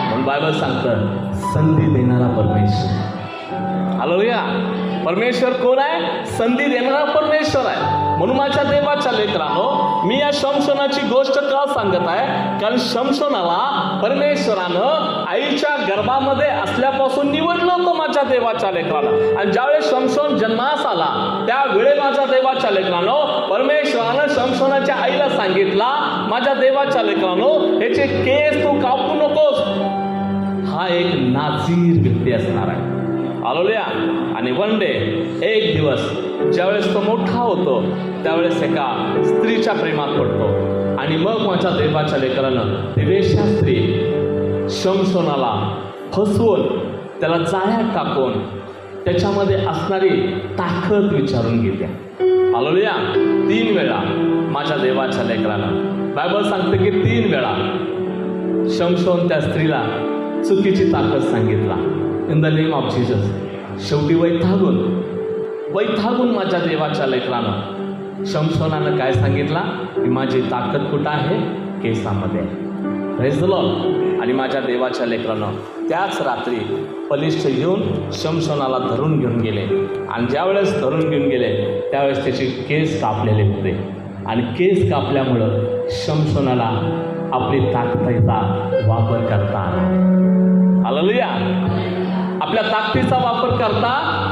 म्हणून बायबल सांगतं संधी देणारा परमेश्वर. हालेलुया. परमेश्वर कोण आहे? संधी देणारा परमेश्वर आहे. म्हणून माझ्या देवाच्या लेकरांनो, मी या शमशोनाची गोष्ट का सांगत आहे? कारण शमशोनाला परमेश्वरानं आईच्या गर्भामध्ये असल्यापासून निवडलं होतं माझ्या देवाच्या लेकरानं. आणि ज्यावेळेस शमशोन जन्मास आला त्यावेळी माझ्या देवाच्या लेकरांनो, परमेश्वरानं शमशोनाच्या आईला सांगितला, माझ्या देवाच्या लेकरांनो, ह्याचे केस तू कापू नकोस, हा एक नाझीर व्यक्ती असणार आहे. हालेलुया. आणि वन डे, एक दिवस ज्यावेळेस तो मोठा होतो त्यावेळेस एका स्त्रीच्या प्रेमात पडतो. आणि मग माझ्या देवाच्या लेकरानं ती वेश्या स्त्री शमशोनाला फसवून त्याला जाळ्यात टाकून त्याच्यामध्ये असणारी ताकद विचारून घेते. हालेलुया. 3 वेळा माझ्या देवाच्या लेकरानं, बायबल सांगते की 3 वेळा शमशोन त्या स्त्रीला चुकीची ताकद सांगितला. In the name of Jesus. शेवटी वैतागून माझ्या देवाच्या लेकरानं, शमशोनानं काय सांगितला की माझी ताकद कुठं आहे? केसामध्ये. Praise the Lord. आणि माझ्या देवाच्या लेकरानं त्याच रात्री बलिष्ठ येऊन शमशोनाला धरून घेऊन गेले. आणि ज्यावेळेस धरून घेऊन गेले त्यावेळेस त्याचे केस कापलेले होते. आणि केस कापल्यामुळं शमशोनाला आपली ताकदीचा वापर करता आला. हालेलुया. आपल्या ताकदीचा वापर करता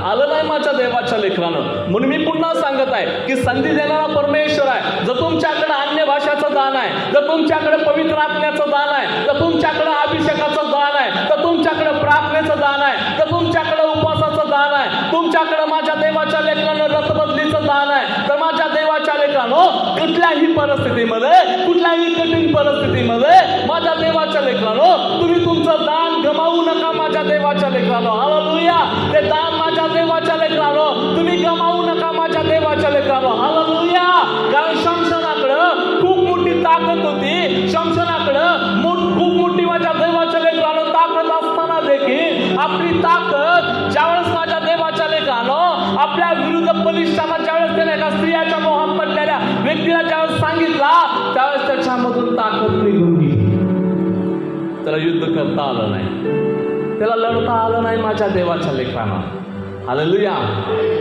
आलं नाही माझ्या देवाच्या लेकरानं. म्हणून मी पुन्हा सांगत आहे की संधी देणारा परमेश्वर आहे. जर तुमच्याकडे अन्य भाषाचं दान आहे, जर तुमच्याकडे पवित्र आत्म्याचं दान आहे, जर तुमच्याकडे अभिषेकाचं दान आहे, तर तुमच्याकडे प्रार्थनेचं दान आहे, तर तुमच्याकडे उपवासाचं दान आहे, तुमच्याकडे माझ्या देवाच्या लेकरानं रथबदलीचं दान आहे, तर माझ्या देवाच्या लेकरानं कुठल्याही परिस्थितीमध्ये, कुठल्याही कठीण परिस्थितीमध्ये माझ्या देवाच्या लेकरानं तुम्ही तुमचं दान गमावू नका माझ्या देवाच्या लेकरानं. हालेलुया. ते दान माझ्या देवाच्या लेकरानं तुम्ही गमावू नका माझ्या देवाच्या लेकरानं. हालेलुया. कारण शमशोनाकडं खूप मोठी ताकद होती. शमशोनाकडं खूप मोठी माझ्या देवाच्या लेकरानं ताकद असताना देखील आपली ताकद ज्यावेळेस माझ्या देवाच्या लेकरानं आपल्या विरुद्ध बलिष्ठांना, ज्यावेळेस त्याने एका स्त्रियाच्या मोहात पडलेल्या व्यक्तीला ज्यावेळेस सांगितला त्यावेळेस त्याच्यामधून ताकद निघून गेली. त्याला युद्ध करता आलं नाही, त्याला लढता आलं नाही माझ्या देवाच्या लेकरानं. हालेलुया.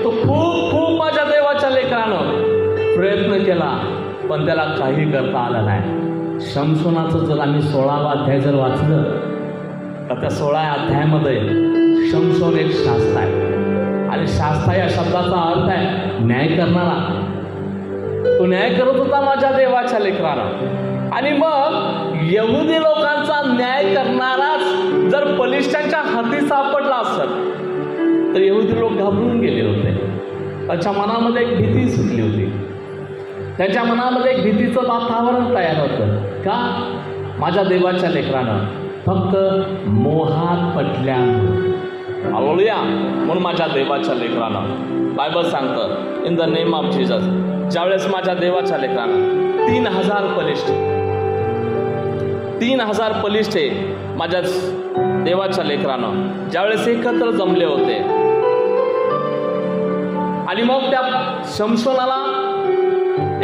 तो खूप माझ्या देवाच्या लेकरानं प्रयत्न केला पण त्याला काही करता आलं नाही. शमशोनाचं जर आम्ही 16वा अध्याय जर वाचलं तर त्या 16 अध्यायामध्ये शमशोन एक शास्ता आहे. आणि शास्ता या शब्दाचा अर्थ आहे न्याय करणारा. तो न्याय करत होता माझ्या देवाच्या लेकरानं. आणि मग यहुदी लोकांचा न्याय करणाराच जर बलिष्ठांच्या हाती सापडला असत तर यहुदी लोक घाबरून गेले होते. त्याच्या मनामध्ये एक भीती सुटली होती. त्याच्या मनामध्ये एक भीतीचं वातावरण तयार होतं. का? माझ्या देवाच्या लेकरानं फक्त मोहात पटल्यामुळे. हालेलुया. म्हणून माझ्या देवाच्या लेकरानं बायबल सांगतं in the name of Jesus, ज्यावेळेस माझ्या देवाच्या लेकरानं 3000 बलिष्ठ माझ्या देवाच्या लेकरानं ज्यावेळेस एकत्र जमले होते आणि मग त्या शमशोनाला,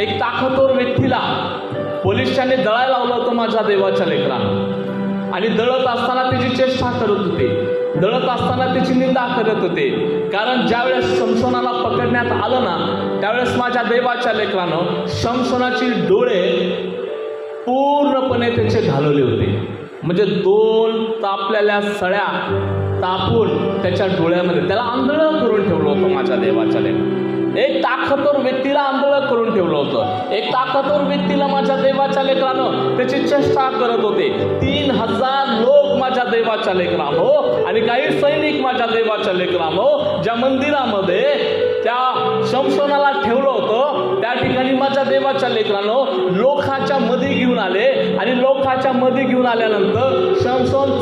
एक ताकदवर व्यक्तीला पोलिसांनी दळायला लावलं होतं माझ्या देवाच्या लेकरानं. आणि दळत असताना त्याची चेष्टा करत होते, दळत असताना त्याची निंदा करत होते. कारण ज्यावेळेस शमशोनाला पकडण्यात आलं ना, त्यावेळेस माझ्या देवाच्या लेकरानं शमशोनाची डोळे पूर्णपणे त्याचे घालवले होते. म्हणजे 2 तापलेल्या सळ्या तापून त्याच्या डोळ्यामध्ये त्याला आंधळं करून ठेवलं होतं माझ्या देवाच्या लेकरानं. एक ताकदवर व्यक्तीला आंधळं करून ठेवलं होतं. एक ताकदवर व्यक्तीला माझ्या देवाच्या लेकरानं त्याची चेष्टा करत होते. 3000 लोक माझ्या देवाच्या लेकरानो आणि काही सैनिक माझ्या देवाच्या लेकरानो ज्या मंदिरामध्ये त्या शमशोनाला ठेवलं होतं, त्या ठिकाणी माझ्या देवाच्या लेकरानो लोकाच्या मध्ये घेऊन आले. आणि लोकाच्या मध्ये घेऊन आल्यानंतर शमशोन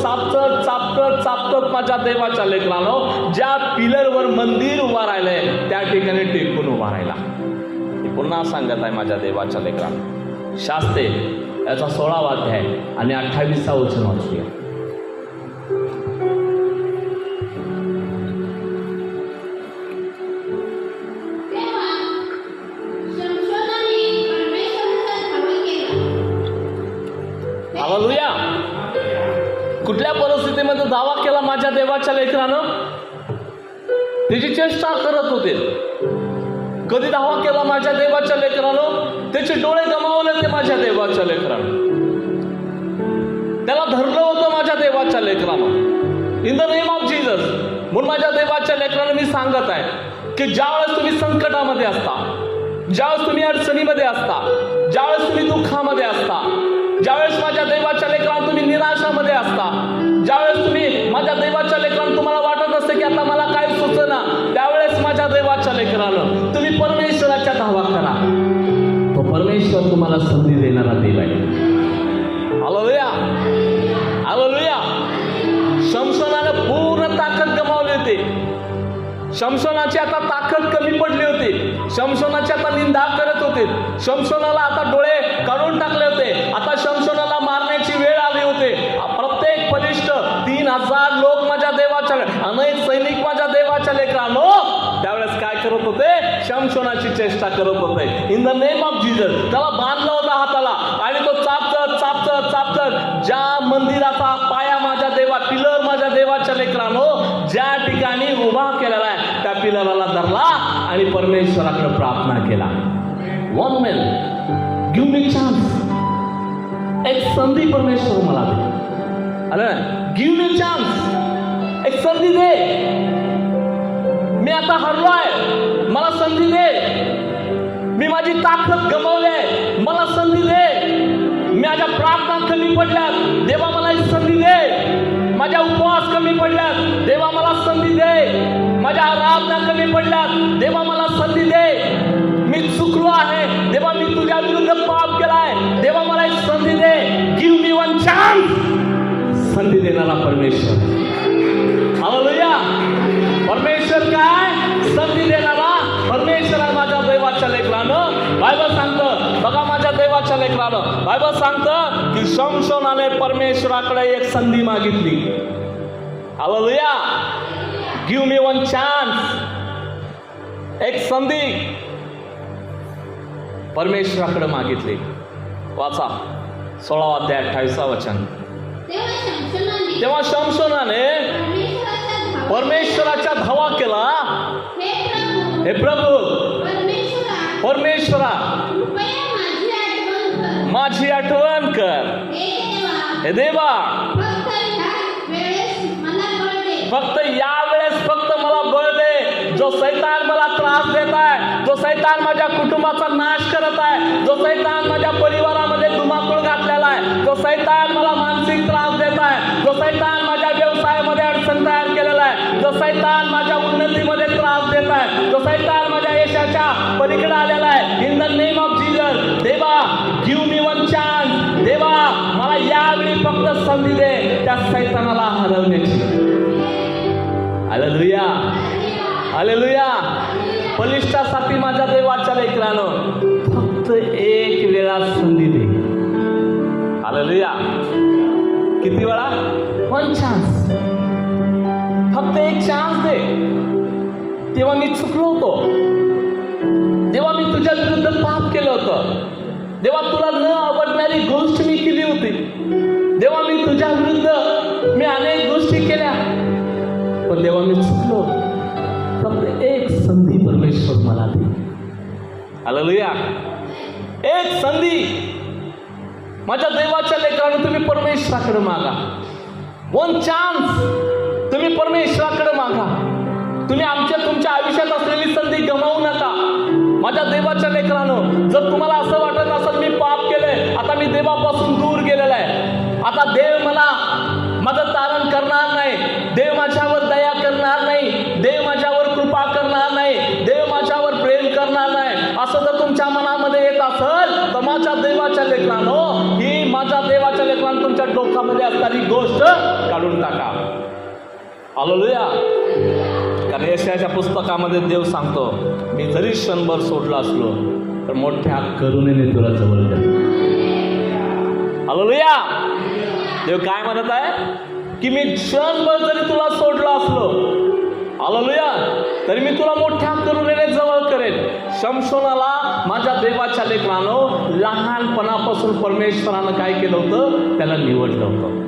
चापत माझ्या देवाच्या लेकरानो ज्या पिलरवर मंदिर उभा राहिलंय त्या ठिकाणी टेकून उभा राहिला. पुन्हा सांगत आहे माझ्या देवाच्या लेकरांनो, शास्त्रे याचा 16वा अध्याय आणि 28वा वचन वाचूया. हालेलुया. कुठल्या परिस्थितीमध्ये दावा केला माझ्या देवाच्या लेकरानं? त्याची चेष्टा करत होते. कधी दावा केला माझ्या देवाच्या लेकरानं? त्याचे डोळे गमावले ते माझ्या देवाच्या लेकरानं. त्याला धरलं होतं माझ्या देवाच्या लेकरानं in the name of Jesus. म्हणून माझ्या देवाच्या लेकरानं मी सांगत आहे की ज्यावेळेस तुम्ही संकटामध्ये असता, ज्यावेळेस तुम्ही अडचणीमध्ये असता, ज्यावेळेस तुम्ही दुःखामध्ये असता, ज्यावेळेस माझ्या देवाच्या लेकरांना तुम्ही निराशामध्ये असता, ज्यावेळेस तुम्ही माझ्या देवाच्या लेकरांना तुम्हाला वाटत असते की आता मला काय सुचना, त्यावेळेस माझ्या देवाच्या लेकरानं तुम्ही परमेश्वराच्या धावा करा. तो परमेश्वर तुम्हाला संधी देणारा देव आहे. Hallelujah, hallelujah. शमशोनानं पूर्ण ताकद गमावली होती. शमशोनाची आता ताकद कमी पडली होती. शमशोनाची आता निंदा करत होते. शमशोनाला आता डोळे काढून टाकले होते. आता शमशोनाला मारण्याची वेळ आली होती. प्रत्येक बलिष्ठ 3000 लोक माझ्या देवाच्या, अनेक सैनिक माझ्या देवाच्या लेकरांनो त्यावेळेस काय करत होते? शमशोनाची चेष्टा करत होते in the name of Jesus. त्याला बांधलं होता हाताला आणि तो चापत ज्या मंदिराचा पाया माझ्या देवा, पिलर माझ्या देवाच्या लेकरांनो ज्या ठिकाणी उभा केलेला आहे त्या पिलराला धरला आणि परमेश्वराकडे प्रार्थना केला. One man give me chance. एक संधी परमेश्वर मला दे. अरे गिव्ह मी चान्स. एक संधी दे. मी आता हरलोय, मला संधी दे. मी माझी ताकद गमावली, मला संधी दे. माझ्या प्रार्थना कमी पडल्यात, देवा मला एक संधी दे. माझ्या उपवास कमी पडल्यात, देवा मला संधी दे. माझ्या आराधना कमी पडल्यात, देवा मला संधी दे. मी चुकलो आहे, देवा मी तुझ्या विरुद्ध पाप केलाय, देवा मला एक संधी दे. Give me one chance. संधी देणारा परमेश्वर. हालेलुया. परमेश्वर काय? संधी देणारा परमेश्वर आहे माझ्या देवाच्या लेकरानं. बायबल सांगतं, बघा माझ्या देवाच्या लेकरानं, बायबल सांगतं की शमशोनाने परमेश्वराकडे एक संधी मागितली. Hallelujah. Give me one chance. एक संधी परमेश्वराकडे मागितली. वाचा 16वा अध्याय 28वा वचन. तेव्हा शमशोनाने परमेश्वराच्या धावा केला. हे प्रभू परमेश्वरा, माझी आठवण कर. हे देवा, फक्त यावेळेस फक्त मला बळ दे. जो सैतान मला त्रास देत आहे, जो सैतान माझ्या कुटुंबाचा नाश करत आहे, जो सैतान माझ्या परिवारामध्ये धुमाकूळ घातलेला आहे, जो सैतान मला मानसिक त्रास देत आहे, जो सैतान माझ्या व्यवसायामध्ये अडचण तयार केलेला आहे, जो सैतान माझ्या उन्नतीमध्ये त्रास देत आहे, जो सैतान माझ्या यशाच्या पलीकडे आलेला आहे, in the name of Jesus देवा गिव्ह मी वन चान्स. देवा मला यावेळी फक्त संधी दे त्या सैतानाला हरवण्याची. Hallelujah, hallelujah. बलिष्ठासाठी माझ्या देवाच्या लेकरानं फक्त एक वेळा संधी दे. हालेलुया. किती वेळा? 1 चान्स. फक्त एक चान्स दे. तेव्हा मी चुकलो होतो, तेव्हा मी तुझ्या विरुद्ध पाप केलं होतं, तेव्हा तुला न आवडणारी गोष्ट मी केली होती, तेव्हा मी तुझ्या विरुद्ध मी अनेक गोष्टी केल्या, पण तेव्हा मी चुकलो. फक्त एक संधी परमेश्वर मला दे. हालेलुया. एक संधी. माझ्या देवाच्या लेकरानं तुम्ही परमेश्वराकडे मागा. 1 चान्स तुम्ही परमेश्वराकडे मागा. तुम्ही तुमच्या आयुष्यात असलेली संधी गमावू नका. माझ्या देवाच्या लेकरानं, जर तुम्हाला असं वाटत असेल मी पाप केलंय, आता मी देवापासून दूर गेलेला आहे, आता देव मला माझं तारण करणार नाही, देव माझ्यावर दया करणार नाही, देव माझ्यावर कृपा करणार नाही, देव माझ्यावर प्रेम करणार नाही, असं जर तुमच्या मनामध्ये येत असेल तर माझ्या देवाच्या लेकरानं, ही माझ्या देवाच्या लेकरानं तुमच्या डोक्यामध्ये असणारी गोष्ट काढून टाका. हालेलुया. कारण यशाच्या पुस्तकामध्ये देव सांगतो, मी जरी क्षणभर सोडला असलो तर मोठ्या करुणेने तुला जवळ घेतो. हालेलुया. देव काय म्हणत आहे की मी क्षणभर जरी तुला सोडला असलो, हालेलुया, तरी मी तुला मोठ्या करुणेने जवळ करेन. शमशोनाला माझ्या देवाच्या लेकरानं लहानपणापासून परमेश्वरानं काय केलं होतं? त्याला निवडलं होतं.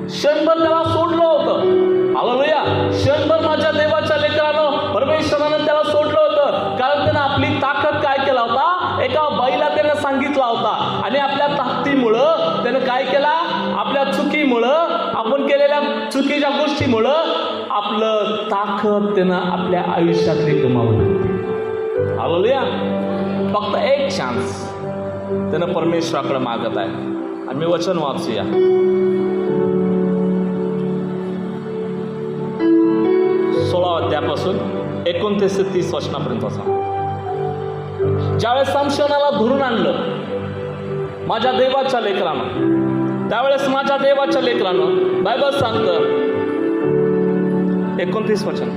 क्षणभर त्याला सोडलं होतं. हालेलुया. क्षणभर माझ्या देवाच्या लेकरानं परमेश्वरानं त्याला सोडलं होतं, कारण त्यानं आपली ताकद काय केला होता? एका बाईला त्यानं सांगितला होता, आणि आपल्या ताकदीमुळं त्यानं काय केला? आपल्या चुकीमुळं, आपण केलेल्या चुकीच्या गोष्टीमुळं आपलं ताकद त्यानं आपल्या आयुष्यातली गमावली होती. हालेलुया. फक्त एक चान्स त्यानं परमेश्वराकडे मागत आहे. आणि मी वचन वाचूया. 16 अध्यायापासून 29 ते 30 वचनापर्यंत सांग. ज्यावेळेस शमशोनाला धरून आणलं माझ्या देवाच्या लेकरानं, त्यावेळेस माझ्या देवाच्या लेकरानं, बायबल सांगतं 29 वचन,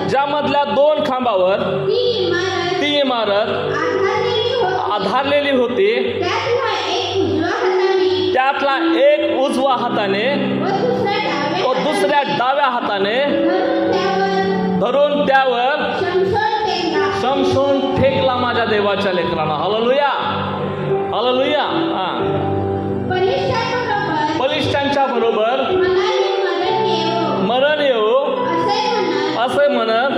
ज्यामधल्या 2 खांबावर ती इमारत आधारलेली होती, त्यातला एक उजव्या हाताने व दुसऱ्या डाव्या हाताने धरून त्यावर शमशोन फेकला माझ्या देवाच्या लेकरानं. Hallelujah, hallelujah. बलिष्ठांच्या बरोबर मरण येऊ असे म्हणत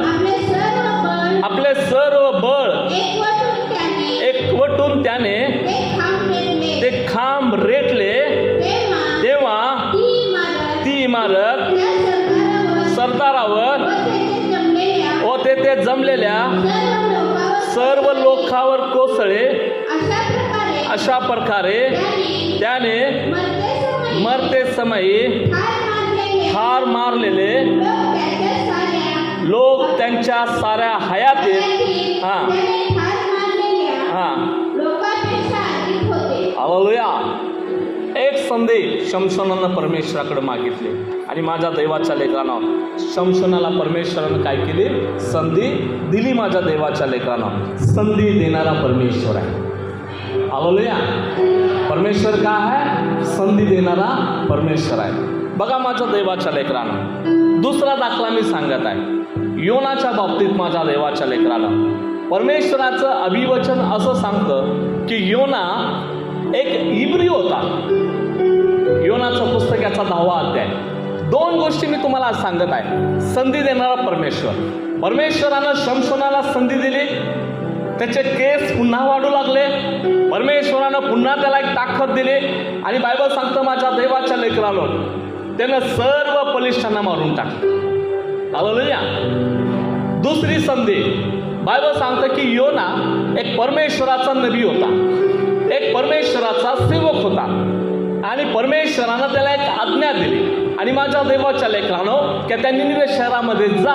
आपले सर्व बळ एकवटून त्याने ते खांब रेटले, तेव्हा ती इमारत सरदारावर व तेथे जमलेल्या सर्व लोकांवर कोसळे. अशा प्रकारे त्याने मरते समयी ठार मारलेले लोक त्यांच्या साऱ्या हयातीत हालेलुया. एक संधी शमशोनानं परमेश्वराकडे मागितली, आणि माझ्या देवाच्या लेकरानं शमशोनाला परमेश्वरानं काय केली? संधी दिली. माझ्या देवाच्या लेकरानं संधी देणारा परमेश्वर आहे. हालेलुया. परमेश्वर काय आहे? संधी देणारा परमेश्वर आहे. बघा माझ्या देवाच्या लेकरानं दुसरा दाखला मी सांगत आहे. योनाच्या बाबतीत माझ्या देवाच्या लेकरानं परमेश्वराचं अभिवचन असं सांगतं की योना एक इब्री होता. योनाचं पुस्तक याचा 10वा अध्याय. 2 गोष्टी मी तुम्हाला आज सांगत आहे. संधी देणारा परमेश्वर. परमेश्वरानं शमशोनाला संधी दिली, त्याचे केस पुन्हा वाढू लागले. परमेश्वरानं पुन्हा त्याला एक ताकद दिली, आणि बायबल सांगतं माझ्या देवाच्या लेकरानं त्यानं सर्व बलिष्ठांना मारून टाकलं. हालेलुया. दुसरी संधी बायबल सांगतं की योना एक परमेश्वराचा नबी होता, एक परमेश्वराचा सेवक होता, आणि परमेश्वरानं त्याला एक आज्ञा दिली, आणि माझ्या देवाच्या लेकरानं की त्या निनवे शहरामध्ये जा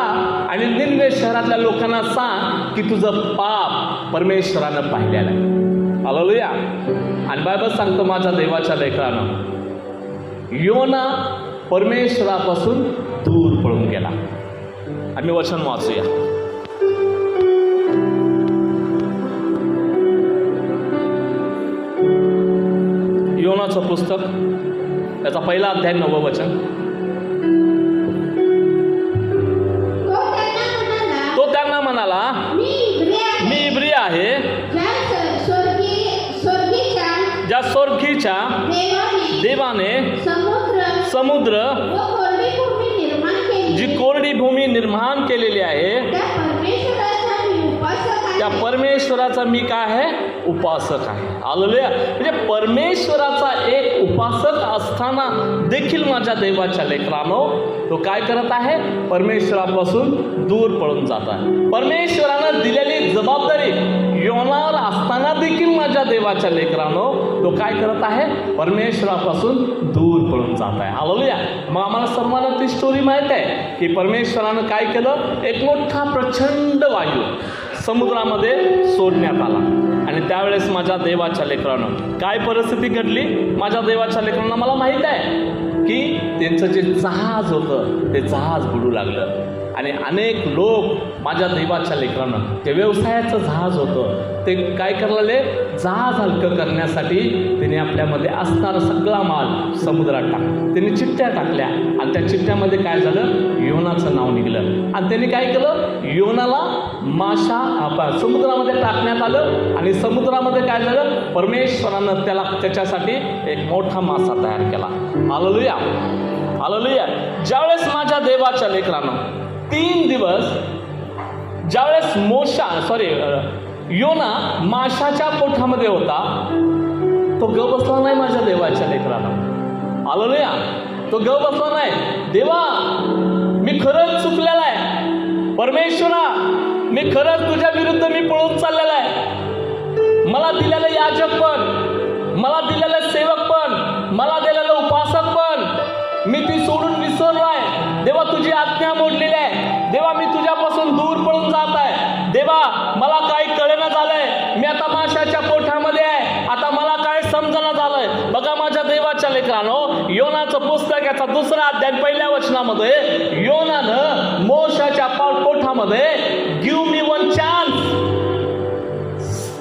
आणि निनवे शहरातल्या लोकांना सांग की तुझं पाप परमेश्वरानं पाहिलेलं आहे. हालेलुया. आणि बायबल सांगतो माझ्या देवाच्या लेकरानं, योना परमेश्वरापासून दूर पळून गेला. आम्ही वचन वाचूया. योनाचं पुस्तक त्याचा पहिला अध्याय 9 वचन. तो त्यांना म्हणाला, मी इब्री आहे, ज्या स्वर्गीच्या देवाने समुद्र जी कोरडी भूमी निर्माण केलेली आहे त्या परमेश्वराचा मी काय आहे, उपासक आहे. हालेलुया. म्हणजे परमेश्वराचा एक उपासक असताना देखील माझ्या देवाच्या लेकरानो तो काय करत आहे, परमेश्वरापासून दूर पळून जात आहे. परमेश्वरानं दिलेली जबाबदारी योनावर असताना देखील माझ्या देवाच्या लेकरानो तो काय करत आहे, परमेश्वरापासून दूर पळून जात आहे. हालेलुया. मग आम्हाला सर्वांना ती स्टोरी माहीत आहे की परमेश्वरानं काय केलं, एक मोठा प्रचंड वायू समुद्रामध्ये सोडण्यात आला. आणि त्यावेळेस माझ्या देवाच्या लेकरानं काय परिस्थिती घडली, माझ्या देवाच्या लेकरांना मला माहीत आहे की त्यांचं जे जहाज होतं ते जहाज बुडू लागलं. आणि अनेक लोक माझ्या देवाच्या लेकरानं, ते व्यवसायाचं जहाज होतं, ते काय करलेले, जहाज हलकं करण्यासाठी त्यांनी आपल्यामध्ये असणारा सगळा माल समुद्रात टाकला. त्यांनी चिठ्ठ्या टाकल्या आणि त्या चिठ्ठ्यामध्ये काय झालं, योनाचं नाव निघालं. आणि त्यांनी काय केलं, योनाला समुद्रामध्ये टाकण्यात आलं. आणि समुद्रामध्ये काय झालं, परमेश्वरानं त्याच्यासाठी एक मोठा मासा तयार केला. हालेलुया. हालेलुया. ज्यावेळेस माझ्या देवाच्या लेकरानं 3 दिवस ज्यावेळेस योना माशाच्या पोटामध्ये होता, तो ग बसला नाही माझ्या देवाच्या लेकराला. हालेलुया. तो ग बसला नाही. देवा, मी खरंच चुकलेला आहे. परमेश्वरा, मी खरंच तुझ्या विरुद्ध मी पळून चाललेला आहे. मला दिलेलं याजक पण, मला दिलेलं सेवक पण, मला दिलेलं उपासक पण मी ती सोडून विसरलोय. देवा, तुझी आज्ञा मोडलेली आहे. देवा, मी तुझ्यापासून दूर पळून जात आहे. देवा, मला काही कळेना झालंय. मी आता माशाच्या पोटामध्ये आहे. आता मला काय समजना झालंय. बघा माझ्या देवाच्या लेकरानो, योनाचं पुस्तक याचा 2रा अध्याय 1ल्या वचनामध्ये योनानं मोशाच्या पोटामध्ये गिव्ह मी वन चान्स,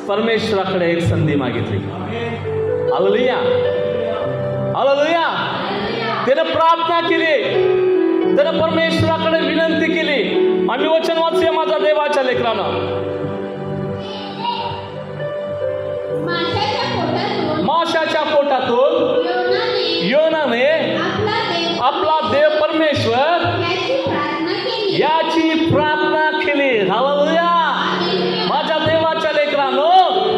परमेश्वराकडे एक संधी मागितली. हालेलुया. हालेलुया. त्याने प्रार्थना केली, त्याने परमेश्वराकडे विनंती केली. आम्ही वचन वाचूया माझ्या देवाच्या लेकरानं. माशाच्या पोटातून योनाने आपला देव परमेश्वर याची प्रार्थना केली. हालेलुया. माझ्या देवाच्या लेकरानो,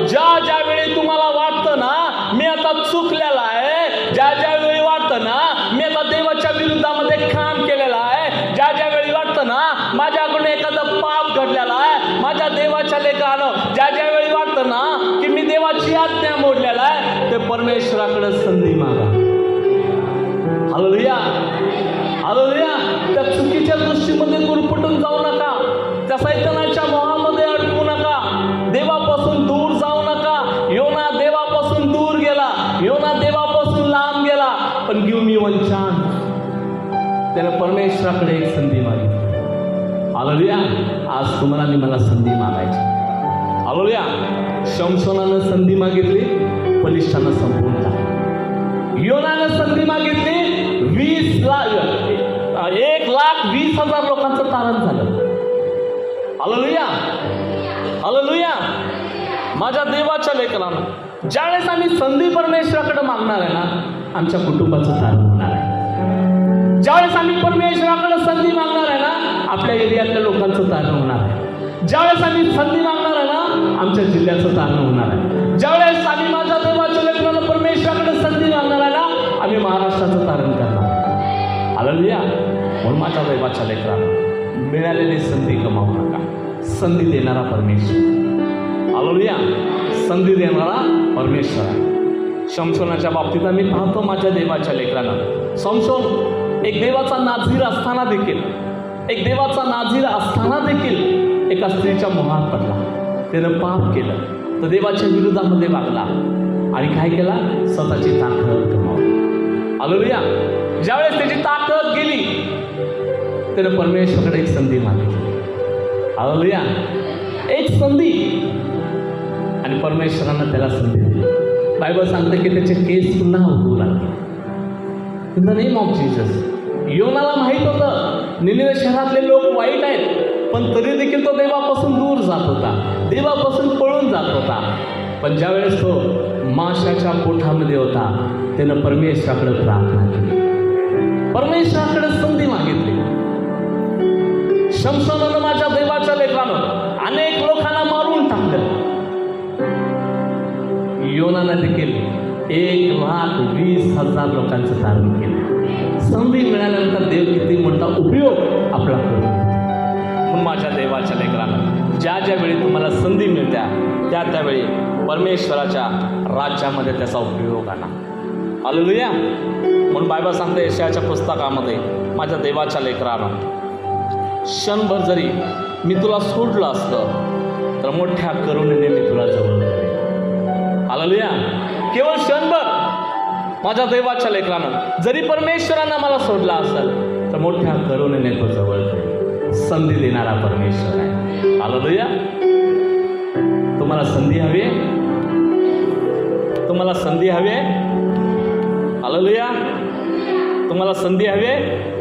ज्या वेळी तुम्हाला वाटतं ना मी आता चुकलेला आहे, ज्या वेळी वाटतं ना मी आता देवाच्या विरुद्धामध्ये काम केलेलं आहे, ज्या वेळी वाटतं ना माझ्याकडून एखादं पाप घडलेलं आहे, माझ्या देवाच्या लेकरानं ज्या वेळी वाटतं ना की मी देवाची आज्ञा मोडलेला आहे, ते परमेश्वराकडे संधी मागा. हालेलुया. हालेलुया. त्या चुकीच्या दृष्टीमध्ये गुरफटून जाऊ नका. त्या सैतानाच्या मोहामध्ये अडकू नका. देवापासून दूर जाऊ नका. योना देवापासून दूर गेला, योना देवापासून लांब गेला. पण गिव्ह मी वन चान्स, त्याने परमेश्वराकडे एक संधी मागितली. हालेलुया. आज तुम्हाला आणि मला संधी मागायची. हालेलुया. शमसोनानं संधी मागितली, बलिष्ठानं संपून टाकलं. योनानं संधी मागितली, 1,20,000 लोकांचं तारण झालं. हालेलुया. हालेलुया. माझ्या देवाच्या लेकरांना, ज्यावेळेस आम्ही संधी परमेश्वराकडे मागणार आहे ना, आमच्या कुटुंबाचं तारण होणार आहे. ज्यावेळेस आम्ही परमेश्वराकडे संधी मागणार आहे ना, आपल्या एरियातल्या लोकांचं तारण होणार आहे. ज्यावेळेस आम्ही संधी मागणार आहे ना, आमच्या जिल्ह्याचं तारण होणार आहे. ज्यावेळेस आम्ही माझ्या देवाच्या लेकरांना परमेश्वराकडे संधी मागणार आहे ना, आम्ही महाराष्ट्राचं तारण करणार. हालेलुया. म्हणून माझ्या देवाच्या लेकरांना मिळालेली संधी गमावू नका. संधी देणारा परमेश्वर. हालेलुया. संधी देणारा परमेश्वर. शमसोनाच्या बाबतीत आम्ही पाहतो माझ्या देवाच्या लेकरांना, शमसोन एक देवाचा नाझीर असताना देखील एका स्त्रीच्या मोहात पडला. त्यानं पाप केलं. तो देवाच्या विरोधामध्ये वागला आणि काय केला? स्वतःची ताकद गमावली. हालेलुया. ज्यावेळेस त्याची ताकद गेली त्याने परमेश्वराकडे एक संधी मागितली. हालेलुया. एक संधी. आणि परमेश्वरानं त्याला संधी दिली. बायबल सांगते की त्याचे केस पुन्हा उगवू लागले. In the name of Jesus. योनाला माहीत होतं निनिवे शहरातले लोक वाईट आहेत, पण तरी देखील तो देवापासून दूर जात होता, देवापासून पळून जात होता. पण ज्यावेळेस तो माशाच्या पोटामध्ये होता त्यानं परमेश्वराकडे प्रार्थना केली, परमेश्वराकडे संधी मागितली. शमशोनानं माझ्या देवाच्या लेकरानं अनेक लोकांना मारून टाकलं. योनानं देखील 1,20,000 लोकांचं धारण केलं. संधी मिळाल्यानंतर देव किती मोठा उपयोग आपला करून. म्हणून माझ्या देवाच्या लेकरानं ज्या ज्या वेळी तुम्हाला संधी मिळत्या त्या त्यावेळी परमेश्वराच्या राज्यामध्ये त्याचा उपयोग आणा. हालेलुया. म्हणून बायबल सांगते यशायाच्या पुस्तकामध्ये, माझ्या देवाच्या लेकरानं क्षणभर जरी मी तुला सोडलं असतं तर मोठ्या करुणेने मी तुला जवळ करेन. हालेलुया. केवळ क्षणभर माझ्या देवाच्या लेकरानं जरी परमेश्वरानं मला सोडला असेल तर मोठ्या करुणेने तो जवळ करेन. संधी देणारा परमेश्वर आहे. हालेलुया. तुम्हाला संधी हवी आहे? तुम्हाला संधी हवी आहे? हालेलुया. तुम्हाला संधी हवी आहे?